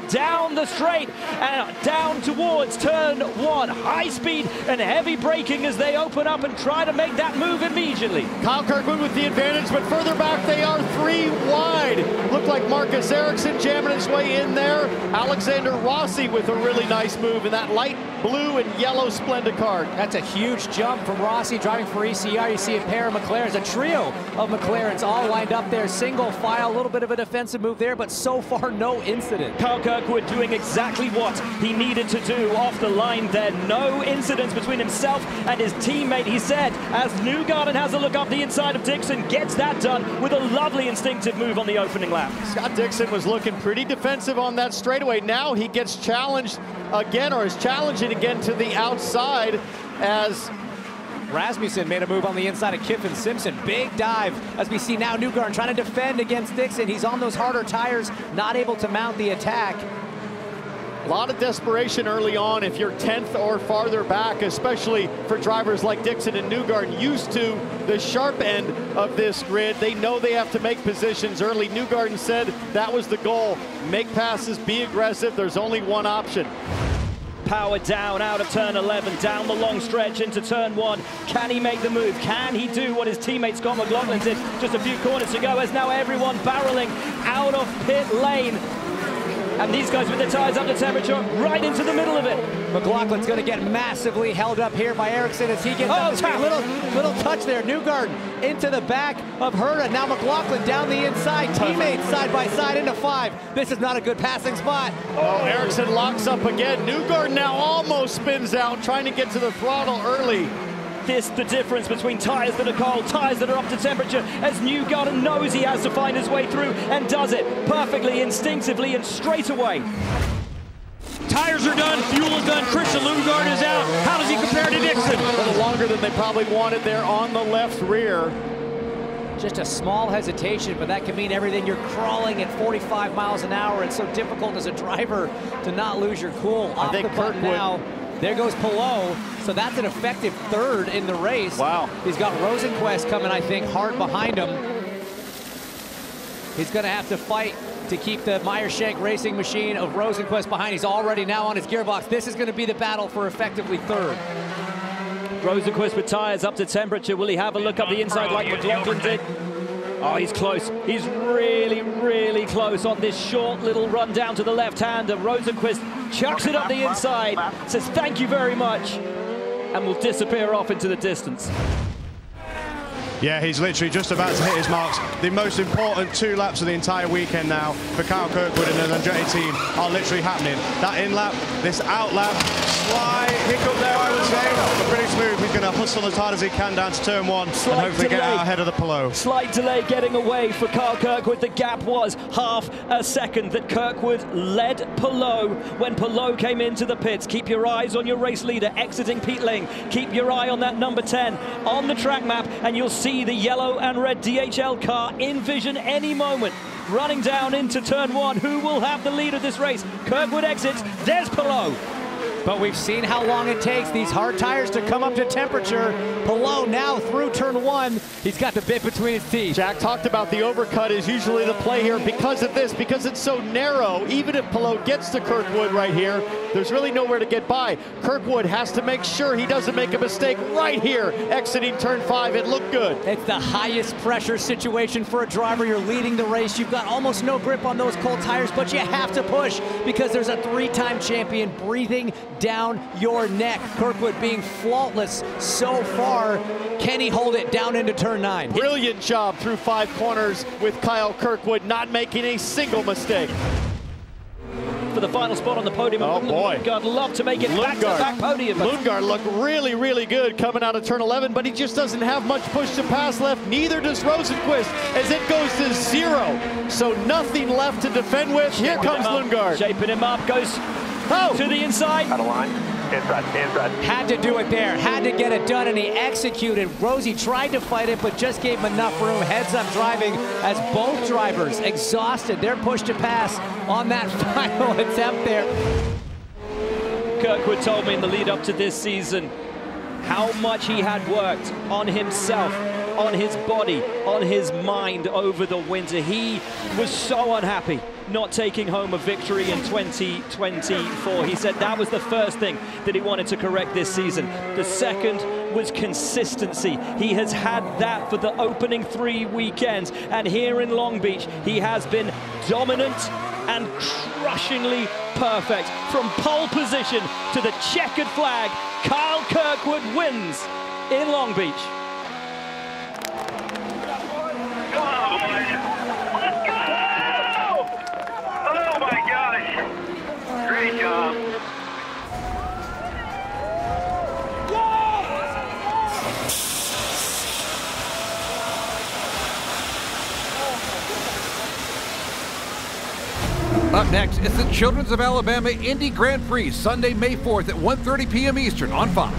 down the straight and down towards turn 1. High speed and heavy braking as they open up and try to make that move immediately. Kyle Kirkwood with the advantage, but further back they are 3 wide. Looked like Marcus Ericsson jamming his way in there. Alexander Rossi with a really nice move in that light blue and yellow Splenda card. That's a huge jump from Rossi driving for ECR. You see a pair of McLarens, a trio of McLarens all lined up there, single file, a little bit of a defensive move there, but so far no incident. Kyle Kirkwood doing exactly what he needed to do off the line there. No incidents between himself and his teammate, he said, as Newgarden has a look up the inside of Dixon, gets that done with a lovely instinctive move on the opening lap. Scott Dixon was looking pretty defensive on that straightaway. Now he gets challenged again, or is challenging again to the outside as Rasmussen made a move on the inside of Kiffin Simpson. Big dive as we see now Newgarden trying to defend against Dixon. He's on those harder tires, not able to mount the attack. A lot of desperation early on if you're 10th or farther back, especially for drivers like Dixon and Newgarden, used to the sharp end of this grid. They know they have to make positions early. Newgarden said that was the goal. Make passes, be aggressive. There's only one option. Power down out of turn 11, down the long stretch into turn 1. Can he make the move? Can he do what his teammate Scott McLaughlin did just a few corners ago, as now everyone barreling out of pit lane? And these guys with their tires up to temperature, right into the middle of it. McLaughlin's going to get massively held up here by Ericsson as he gets a little touch there. Newgarden into the back of Herta. Now McLaughlin down the inside. Teammates side by side into 5. This is not a good passing spot. Oh, Ericsson locks up again. Newgarden now almost spins out, trying to get to the throttle early. This the difference between tires that are cold, tires that are up to temperature, as Newgarden knows he has to find his way through and does it perfectly, instinctively, and straight away. Tires are done, fuel is done, Christian Newgarden is out. How does he compare to Dixon? A little longer than they probably wanted there on the left rear. Just a small hesitation, but that can mean everything. You're crawling at 45 miles an hour. It's so difficult as a driver to not lose your cool. Off the button now. There goes Palou, so that's an effective 3rd in the race. Wow. He's got Rosenquist coming, I think, hard behind him. He's going to have to fight to keep the Meyer-Shank racing machine of Rosenquist behind. He's already now on his gearbox. This is going to be the battle for effectively 3rd. Rosenquist with tires up to temperature. Will he have a look up the inside like McLaughlin did? Oh, he's close. He's really, really close on this short little run down to the left-hander. Rosenquist chucks it up the inside, says thank you very much, and will disappear off into the distance. Yeah, he's literally just about to hit his marks. The most important 2 laps of the entire weekend now for Kyle Kirkwood and the Andretti team are literally happening. That in lap, this out lap, slight hiccup there, I would say, but pretty smooth. He's going to hustle as hard as he can down to turn 1 and hopefully get out ahead of the Palou. Slight delay getting away for Kyle Kirkwood. The gap was half a second that Kirkwood led Palou when Palou came into the pits. Keep your eyes on your race leader exiting pit lane. Keep your eye on that number 10 on the track map, and you'll see the yellow and red DHL car in vision any moment. Running down into turn 1. Who will have the lead of this race? Kirkwood exits. There's Palou. But we've seen how long it takes these hard tires to come up to temperature. Palou now through turn 1. He's got the bit between his teeth. Jack talked about the overcut is usually the play here because of this, because it's so narrow. Even if Palou gets to Kirkwood right here, there's really nowhere to get by. Kirkwood has to make sure he doesn't make a mistake right here, exiting turn 5. It looked good. It's the highest pressure situation for a driver. You're leading the race. You've got almost no grip on those cold tires, but you have to push because there's a 3-time champion breathing down your neck. Kirkwood being faultless so far. Can he hold it down into turn 9? Brilliant job through 5 corners with Kyle Kirkwood, not making a single mistake. For the final spot on the podium. Oh boy. Lundgaard love to make it back-to-back podium. Lundgaard looked really, really good coming out of turn 11, but he just doesn't have much push to pass left. Neither does Rosenquist as it goes to 0. So nothing left to defend with. Here comes Lundgaard. Shaping him up, goes to the inside. Out of line. Inside. Had to do it there, had to get it done, and he executed. Rosie tried to fight it, but just gave him enough room. Heads-up driving as both drivers exhausted. Their push to pass on that final attempt there. Kirkwood told me in the lead-up to this season how much he had worked on himself, on his body, on his mind over the winter. He was so unhappy not taking home a victory in 2024. He said that was the first thing that he wanted to correct this season. The second was consistency. He has had that for the opening 3 weekends, and here in Long Beach, he has been dominant and crushingly perfect. From pole position to the checkered flag, Kyle Kirkwood wins in Long Beach. Oh my gosh! Great job. Up next, it's the Children's of Alabama Indy Grand Prix, Sunday, May 4th at 1:30 p.m. Eastern on Fox.